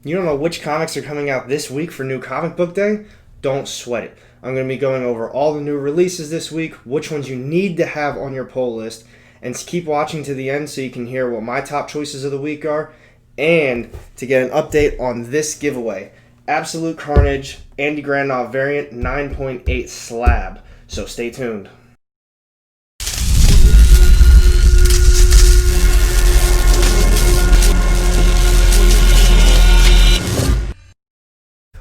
You don't know which comics are coming out this week for New Comic Book Day? Don't sweat it. I'm going to be going over all the new releases this week, which ones you need to have on your pull list, and keep watching to the end so you can hear what my top choices of the week are, and to get an update on this giveaway. Absolute Carnage, Andy Grandnoff variant 9.8 slab. So stay tuned.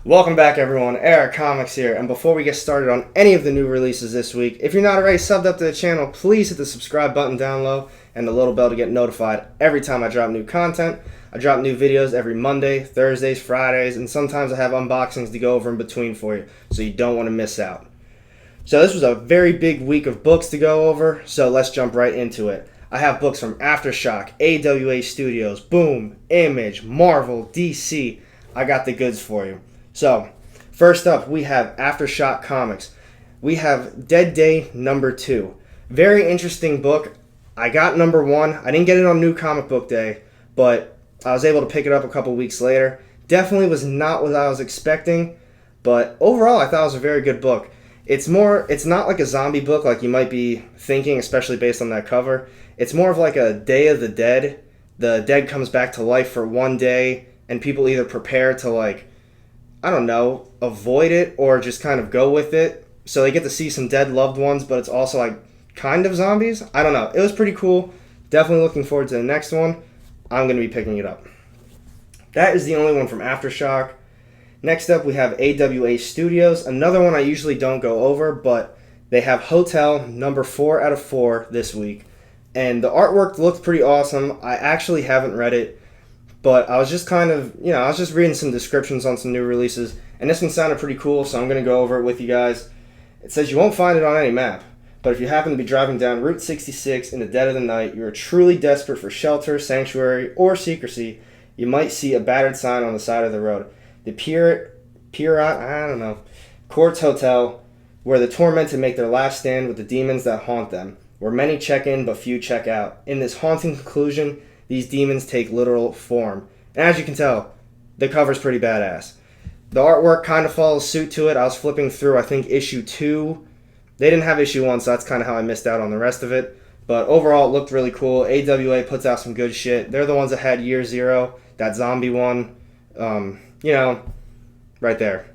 Welcome back, everyone. Eric Comics here, and before we get started on any of the new releases this week, if you're not already subbed up to the channel, please hit the subscribe button down low and the little bell to get notified every time I drop new content. I drop new videos every Monday, Thursdays, Fridays, and sometimes I have unboxings to go over in between for you, so you don't want to miss out. So this was a very big week of books to go over, so let's jump right into it. I have books from Aftershock, AWA Studios, Boom, Image, Marvel, DC. I got the goods for you. So, first up, we have Aftershock Comics. We have Dead Day number 2. Very interesting book. I got number 1. I didn't get it on New Comic Book Day, but I was able to pick it up a couple weeks later. Definitely was not what I was expecting, but overall I thought it was a very good book. It's not like a zombie book like you might be thinking, especially based on that cover. It's more of like a Day of the Dead. The dead comes back to life for one day, and people either prepare to avoid it or just kind of go with it. So they get to see some dead loved ones, but it's also like kind of zombies. I don't know. It was pretty cool. Definitely looking forward to the next one. I'm going to be picking it up. That is the only one from Aftershock. Next up, we have AWA Studios. Another one I usually don't go over, but they have Hotel number 4 out of 4 this week. And the artwork looked pretty awesome. I actually haven't read it, but I was just I was just reading some descriptions on some new releases, and this one sounded pretty cool, so I'm going to go over it with you guys. It says you won't find it on any map, but if you happen to be driving down Route 66 in the dead of the night, you are truly desperate for shelter, sanctuary, or secrecy, you might see a battered sign on the side of the road. The Courts Hotel, where the tormented make their last stand with the demons that haunt them, where many check in but few check out. In this haunting conclusion, these demons take literal form. And as you can tell, the cover's pretty badass. The artwork kind of follows suit to it. I was flipping through, I think, issue 2. They didn't have issue 1, so that's kind of how I missed out on the rest of it. But overall, it looked really cool. AWA puts out some good shit. They're the ones that had Year Zero, that zombie one. Right there.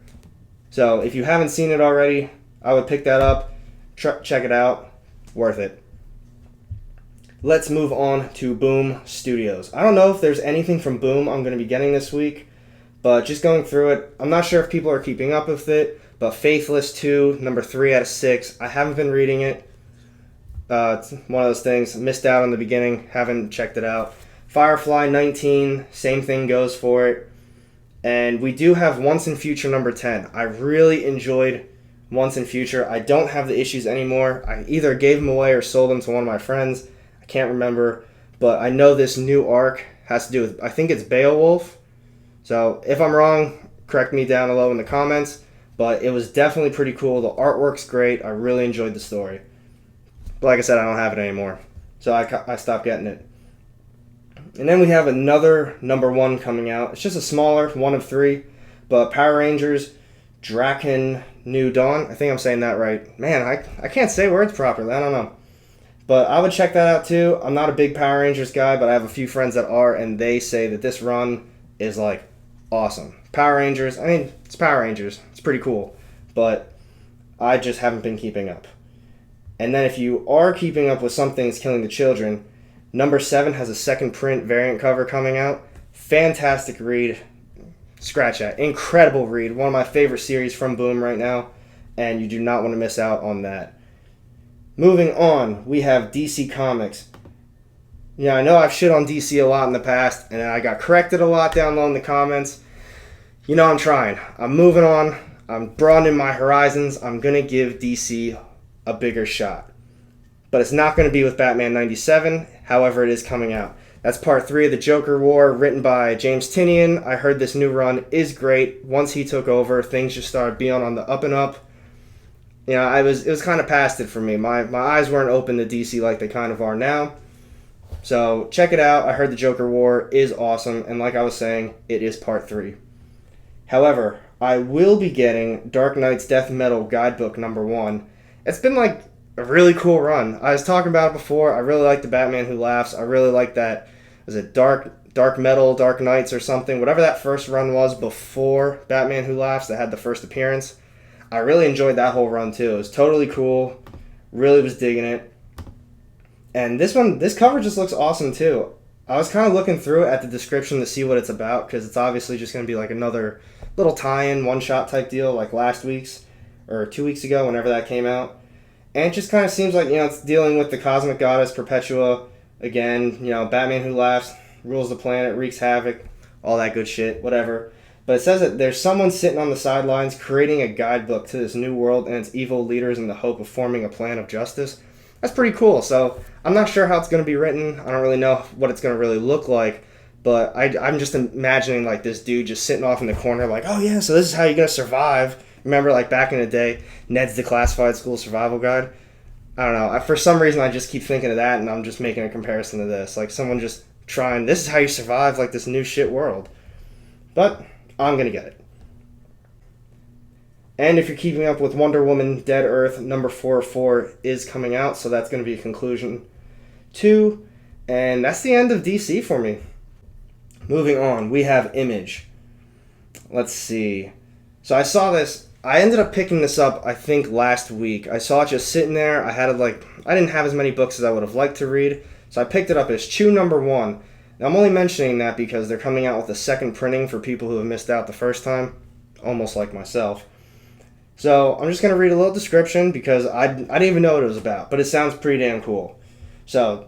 So if you haven't seen it already, I would pick that up. Check it out. Worth it. Let's move on to Boom Studios. I don't know if there's anything from Boom I'm going to be getting this week, but just going through it, I'm not sure if people are keeping up with it, but Faithless 2, number 3 out of 6. I haven't been reading it. It's one of those things. Missed out on the beginning, haven't checked it out. Firefly 19, same thing goes for it. And we do have Once and Future number 10. I really enjoyed Once and Future. I don't have the issues anymore. I either gave them away or sold them to one of my friends. I can't remember, but I know this new arc has to do with, I think it's Beowulf. So if I'm wrong, correct me down below in the comments, but it was definitely pretty cool. The artwork's great. I really enjoyed the story. But like I said, I don't have it anymore, so I stopped getting it. And then we have another number 1 coming out. It's just a smaller, 1 of 3, but Power Rangers Draken New Dawn. I think I'm saying that right. Man, I can't say words properly. I don't know. But I would check that out too. I'm not a big Power Rangers guy, but I have a few friends that are, and they say that this run is like awesome. Power Rangers, I mean, it's Power Rangers. It's pretty cool. But I just haven't been keeping up. And then if you are keeping up with Something Is Killing the Children, number 7 has a second print variant cover coming out. Fantastic read. Scratch that. Incredible read. One of my favorite series from Boom right now. And you do not want to miss out on that. Moving on, we have DC Comics. Yeah, I know I've shit on DC a lot in the past, and I got corrected a lot down low in the comments. You know I'm trying. I'm moving on. I'm broadening my horizons. I'm going to give DC a bigger shot. But it's not going to be with Batman 97, however it is coming out. That's part 3 of the Joker War, written by James Tynion. I heard this new run is great. Once he took over, things just started being on the up and up. You know, it was kind of past it for me. My eyes weren't open to DC like they kind of are now. So check it out. I heard the Joker War is awesome, and like I was saying, it is part 3. However, I will be getting Dark Knight's Death Metal Guidebook #1. It's been like a really cool run. I was talking about it before. I really like the Batman Who Laughs. I really like that. Was it Dark Metal, Dark Knights or something? Whatever that first run was before Batman Who Laughs that had the first appearance. I really enjoyed that whole run too. It was totally cool. Really was digging it. And this cover just looks awesome too. I was kind of looking through it at the description to see what it's about, because it's obviously just going to be like another little tie-in, one-shot type deal like last week's, or 2 weeks ago, whenever that came out. And it just kind of seems like, it's dealing with the cosmic goddess Perpetua again. Batman Who Laughs, rules the planet, wreaks havoc, all that good shit, whatever. But it says that there's someone sitting on the sidelines creating a guidebook to this new world and its evil leaders in the hope of forming a plan of justice. That's pretty cool. So I'm not sure how it's going to be written. I don't really know what it's going to really look like. But I'm just imagining like this dude just sitting off in the corner like, oh yeah, so this is how you're going to survive. Remember like back in the day, Ned's Declassified School Survival Guide? I don't know. For some reason, I just keep thinking of that, and I'm just making a comparison to this. Like someone just trying, this is how you survive like this new shit world. But I'm going to get it. And if you're keeping up with Wonder Woman Dead Earth, number 404 is coming out, so that's going to be a conclusion too. And that's the end of DC for me. Moving on, we have Image. Let's see. So I saw this. I ended up picking this up, I think, last week. I saw it just sitting there. I didn't have as many books as I would have liked to read, so I picked it up as Chew #1. Now, I'm only mentioning that because they're coming out with a second printing for people who have missed out the first time, almost like myself. So I'm just going to read a little description because I didn't even know what it was about, but it sounds pretty damn cool. So,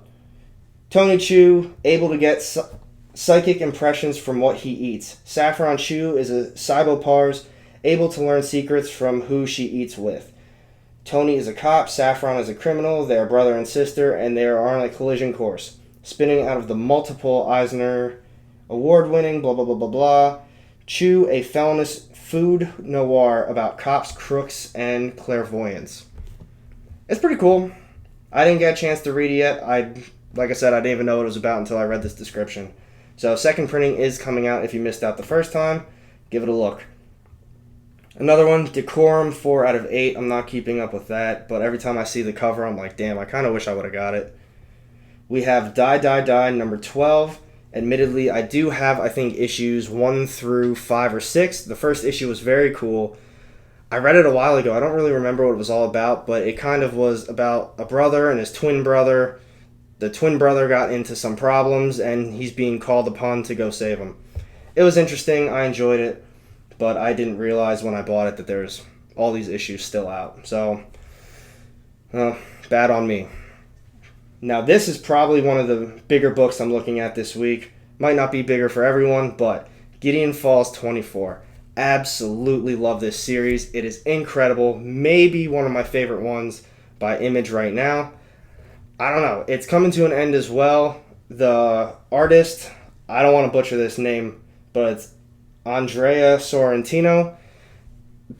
Tony Chu, able to get psychic impressions from what he eats. Saffron Chu is a Cybopars, able to learn secrets from who she eats with. Tony is a cop, Saffron is a criminal, they are brother and sister, and they are on a collision course. Spinning out of the multiple Eisner award-winning blah blah blah blah blah. Chu, a felonious food noir about cops, crooks, and clairvoyance. It's pretty cool. I didn't get a chance to read it yet. Like I said, I didn't even know what it was about until I read this description. So second printing is coming out if you missed out the first time. Give it a look. Another one, Decorum, 4 out of 8. I'm not keeping up with that, but every time I see the cover, I'm like, damn, I kind of wish I would have got it. We have Die, Die, Die, number 12. Admittedly, I do have, I think, issues 1 through 5 or 6. The first issue was very cool. I read it a while ago. I don't really remember what it was all about, but it kind of was about a brother and his twin brother. The twin brother got into some problems, and he's being called upon to go save him. It was interesting. I enjoyed it. But I didn't realize when I bought it that there's all these issues still out. So, bad on me. Now, this is probably one of the bigger books I'm looking at this week. Might not be bigger for everyone, but Gideon Falls 24. Absolutely love this series. It is incredible. Maybe one of my favorite ones by Image right now. I don't know. It's coming to an end as well. The artist, I don't want to butcher this name, but it's Andrea Sorrentino,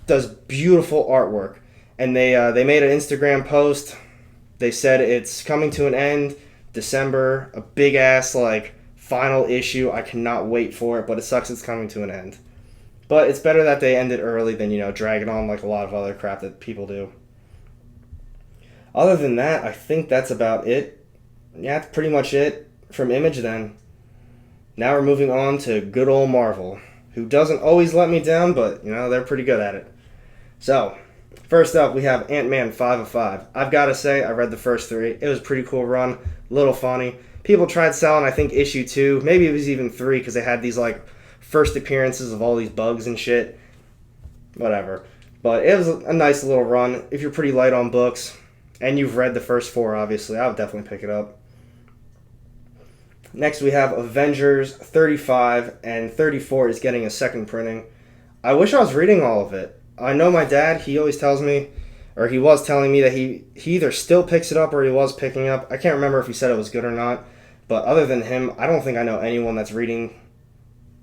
does beautiful artwork, and they made an Instagram post. They said it's coming to an end December, a big ass final issue. I cannot wait for it, but it sucks it's coming to an end. But it's better that they end it early than drag it on like a lot of other crap that people do. Other than that, I think that's about it. Yeah, that's pretty much it from Image then. Now we're moving on to good old Marvel, who doesn't always let me down, but, they're pretty good at it. So, first up, we have Ant-Man 5 of 5. I've got to say, I read the first 3. It was a pretty cool run, a little funny. People tried selling, I think, issue 2. Maybe it was even 3, because they had these, first appearances of all these bugs and shit. Whatever. But it was a nice little run. If you're pretty light on books, and you've read the first 4, obviously, I would definitely pick it up. Next, we have Avengers 35, and 34 is getting a second printing. I wish I was reading all of it. I know my dad, he always tells me, or he was telling me that he either still picks it up or he was picking up. I can't remember if he said it was good or not, but other than him, I don't think I know anyone that's reading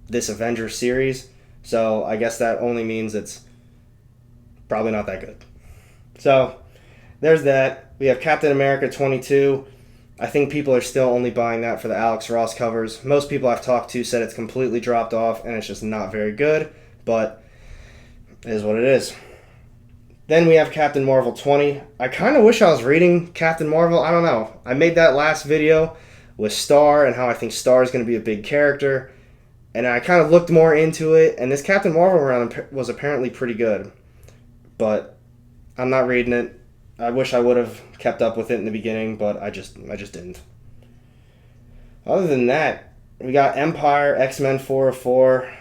this Avengers series, so I guess that only means it's probably not that good. So, there's that. We have Captain America 22. I think people are still only buying that for the Alex Ross covers. Most people I've talked to said it's completely dropped off and it's just not very good, but it is what it is. Then we have Captain Marvel 20. I kind of wish I was reading Captain Marvel. I don't know. I made that last video with Star and how I think Star is going to be a big character. And I kind of looked more into it, and this Captain Marvel run was apparently pretty good. But I'm not reading it. I wish I would have kept up with it in the beginning, but I just didn't. Other than that, we got Empire, X-Men 4 of 4.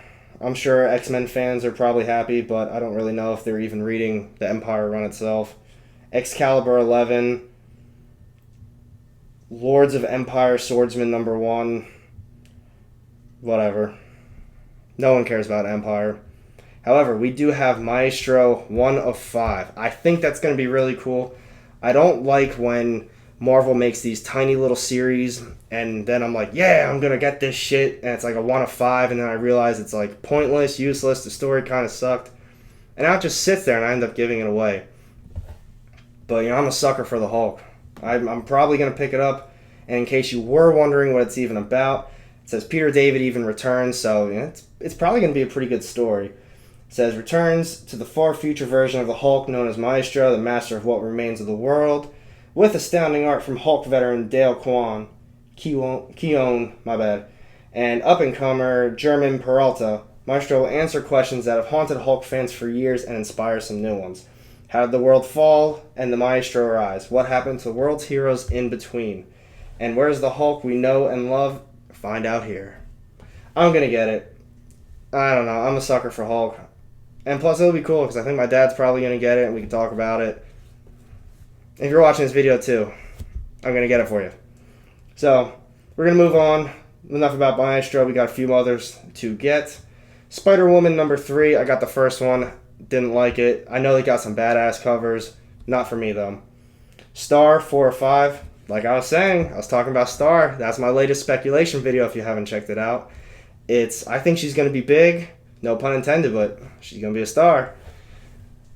I'm sure X-Men fans are probably happy, but I don't really know if they're even reading the Empire run itself. Excalibur 11. Lords of Empire Swordsman number 1. Whatever. No one cares about Empire. However, we do have Maestro 1 of 5. I think that's going to be really cool. I don't like when Marvel makes these tiny little series and then I'm like, yeah, I'm going to get this shit. And it's like a 1 of 5 and then I realize it's like pointless, useless. The story kind of sucked. And now it just sits there and I end up giving it away. But, I'm a sucker for the Hulk. I'm probably going to pick it up. And in case you were wondering what it's even about, it says Peter David even returns, so it's probably going to be a pretty good story. It says, returns to the far future version of the Hulk known as Maestro, the master of what remains of the world, with astounding art from Hulk veteran Dale Keown, and up-and-comer German Peralta. Maestro will answer questions that have haunted Hulk fans for years and inspire some new ones. How did the world fall and the Maestro rise? What happened to the world's heroes in between? And where's the Hulk we know and love? Find out here. I'm going to get it. I don't know. I'm a sucker for Hulk. And plus, it'll be cool because I think my dad's probably going to get it and we can talk about it. If you're watching this video too, I'm going to get it for you. So, we're going to move on. Enough about Maestro. We got a few others to get. Spider-Woman number 3. I got the first one. Didn't like it. I know they got some badass covers. Not for me, though. Star 4 or 5. Like I was saying, I was talking about Star. That's my latest speculation video if you haven't checked it out. I think she's going to be big. No pun intended, but she's going to be a star.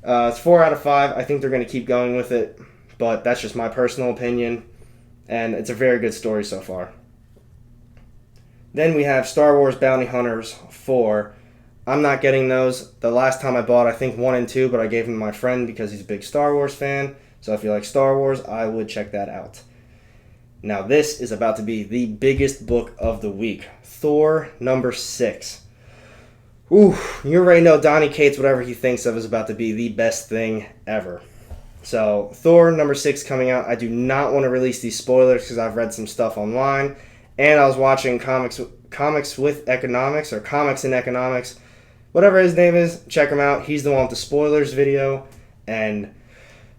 It's 4 out of 5. I think they're going to keep going with it. But that's just my personal opinion. And it's a very good story so far. Then we have Star Wars Bounty Hunters 4. I'm not getting those. The last time I bought, I think 1 and 2, but I gave them to my friend because he's a big Star Wars fan. So if you like Star Wars, I would check that out. Now this is about to be the biggest book of the week. Thor number 6. Ooh, you already know Donnie Cates, whatever he thinks of, is about to be the best thing ever. So Thor number 6 coming out. I do not want to release these spoilers because I've read some stuff online. And I was watching Comics with Economics, or Comics in Economics. Whatever his name is, check him out. He's the one with the spoilers video. And,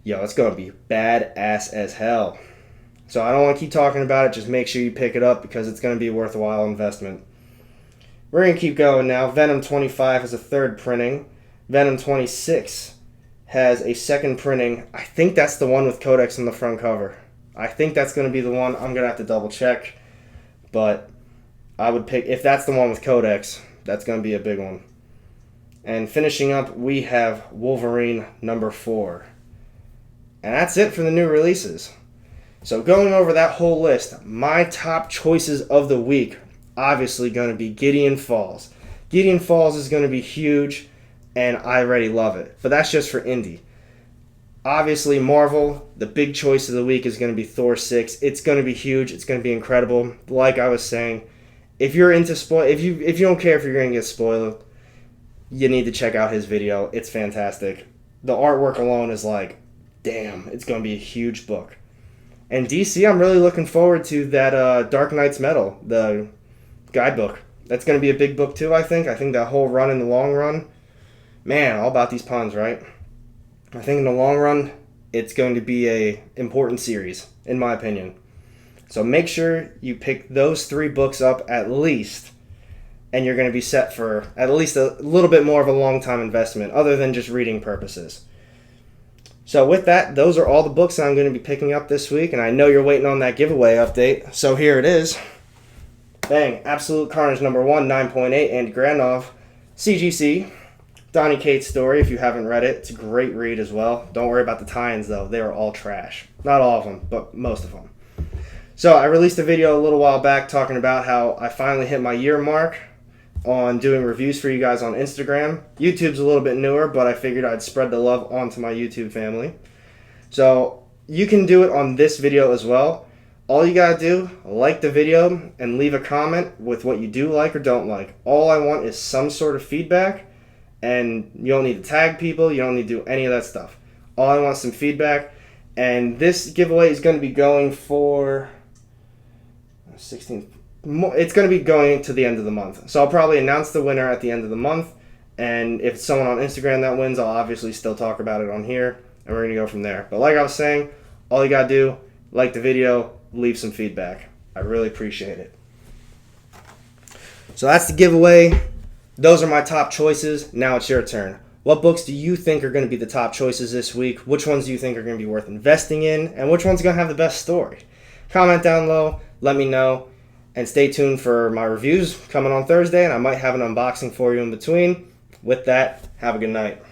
it's going to be badass as hell. So I don't want to keep talking about it. Just make sure you pick it up because it's going to be a worthwhile investment. We're going to keep going now. Venom 25 has a 3rd printing. Venom 26 has a 2nd printing. I think that's the one with Codex on the front cover. I think that's going to be the one. I'm going to have to double check. But I would pick, if that's the one with Codex, that's going to be a big one. And finishing up, we have Wolverine number 4. And that's it for the new releases. So going over that whole list, my top choices of the week, obviously going to be Gideon Falls. Gideon Falls is going to be huge, and I already love it. But that's just for indie. Obviously, Marvel, the big choice of the week is going to be Thor 6. It's going to be huge. It's going to be incredible. Like I was saying, if you're into if you don't care if you're going to get spoiled, you need to check out his video. It's fantastic. The artwork alone is like, damn, it's going to be a huge book. And DC, I'm really looking forward to that Dark Knight's Metal, the guidebook. That's going to be a big book too, I think. I think that whole run in the long run, man, all about these puns, right? I think in the long run, it's going to be a important series, in my opinion. So make sure you pick those 3 books up at least, and you're going to be set for at least a little bit more of a long-time investment, other than just reading purposes. So with that, those are all the books that I'm going to be picking up this week, and I know you're waiting on that giveaway update, so here it is. Bang, Absolute Carnage number 1, 9.8, Andy Granov. CGC, Donnie Cates' story, if you haven't read it. It's a great read as well. Don't worry about the tie-ins, though. They are all trash. Not all of them, but most of them. So I released a video a little while back talking about how I finally hit my year mark on doing reviews for you guys on Instagram. YouTube's a little bit newer, but I figured I'd spread the love onto my YouTube family. So you can do it on this video as well. All you gotta do, like the video and leave a comment with what you do like or don't like. All I want is some sort of feedback, and you don't need to tag people, you don't need to do any of that stuff. All I want is some feedback, and this giveaway is going to be going for 16th. It's going to be going to the end of the month. So I'll probably announce the winner at the end of the month, and if it's someone on Instagram that wins, I'll obviously still talk about it on here, and we're going to go from there. But like I was saying, all you got to do, like the video, leave some feedback. I really appreciate it. So that's the giveaway. Those are my top choices. Now it's your turn. What books do you think are going to be the top choices this week? Which ones do you think are going to be worth investing in? And which one's going to have the best story? Comment down low. Let me know. And stay tuned for my reviews coming on Thursday. And I might have an unboxing for you in between. With that, have a good night.